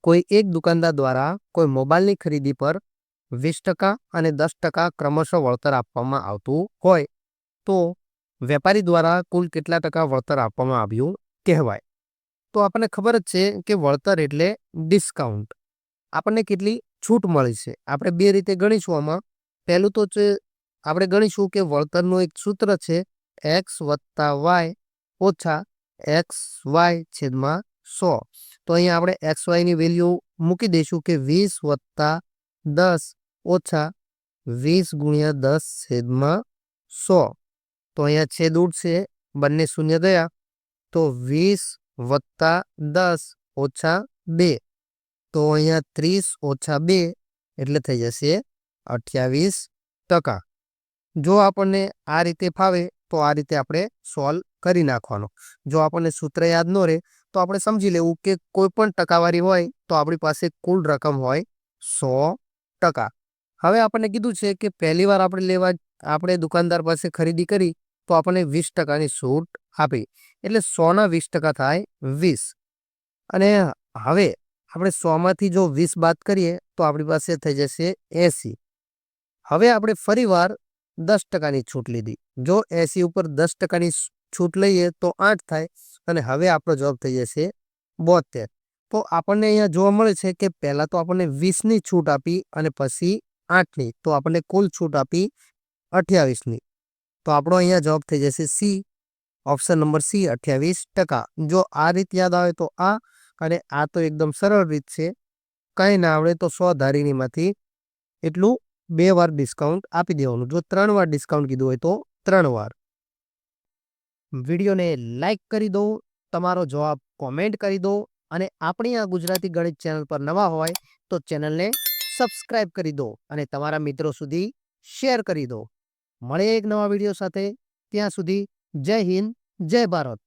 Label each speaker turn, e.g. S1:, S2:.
S1: કોઈ એક દુકાનદાર દ્વારા કોઈ મોબાઈલની ખરીદી પર 20% અને 10% ક્રમશઃ વળતર આપવામાં આવતું હોય તો વેપારી દ્વારા કુલ કેટલા ટકા વળતર આપવામાં આવ્યું કહેવાય? તો આપણને ખબર જ છે કે વળતર એટલે ડિસ્કાઉન્ટ. આપણને કેટલી છૂટ મળી છે આપણે બે રીતે ગણીશું. આમાં પહેલું તો આપણે ગણીશું કે વળતરનું એક સૂત્ર છે x + y ઓછા xy/100. તો અહીંયા આપણે xy ની વેલ્યુ મૂકી દઈશું કે 20 + 10 ઓછા 20 × 10/100. તો અહીંયા છેદ ઉડશે, બંને શૂન્ય ગયા તો 20 + 10 ઓછા 2. તો અહીંયા 30 ઓછા 2 એટલે થઈ જશે 28%. જો આપણને આ રીતે ફાવે તો આ રીતે આપણે સોલ્વ કરી નાખવાનો. જો આપણને સૂત્ર યાદ ન રહે તો આપણે સમજી લેવું કે કોઈ પણ ટકાવારી હોય તો આપણી પાસે કુલ રકમ હોય 100%. હવે આપણને કીધું છે કે પહેલી વાર આપણે દુકાનદાર પાસે ખરીદી કરી તો આપણને 20%ની છૂટ આપી એટલે 100 ના 20% થાય 20. અને હવે આપણે 100માંથી જો 20 બાદ કરીએ તો આપણી પાસે થઈ જશે 80. હવે આપણે ફરીવાર 10%ની છૂટ લીધી. જો 80 ઉપર 10%ની છૂટ લઈએ તો 8 થાય અને હવે આપણો જવાબ થઈ જશે 72. તો આપણને અહીંયા જોવા મળે છે કે પહેલા તો આપણને 20ની છૂટ આપી અને પછી 8ની, તો આપણને કુલ છૂટ આપી 28ની. તો આપણો અહીંયા જવાબ થઈ જશે સી, ઓપ્શન નંબર સી 28%. જો આ રીત યાદ આવે તો આ, અને આ તો એકદમ સરળ રીત છે. કંઈ ના આવડે તો 100 ધારીનીમાંથી એટલું 2 વાર ડિસ્કાઉન્ટ આપી દેવાનું. જો 3 વાર ડિસ્કાઉન્ટ કીધું હોય તો 3 વાર. વિડીયોને લાઈક કરી દો, તમારો જવાબ કોમેન્ટ કરી દો અને આપણી આ ગુજરાતી ગણિત ચેનલ પર નવા હોય તો ચેનલને સબસ્ક્રાઇબ કરી દો અને તમારા મિત્રો સુધી શેર કરી દો. મળે એક નવા વિડીયો સાથે. ત્યાં સુધી જય હિન્દ, જય ભારત.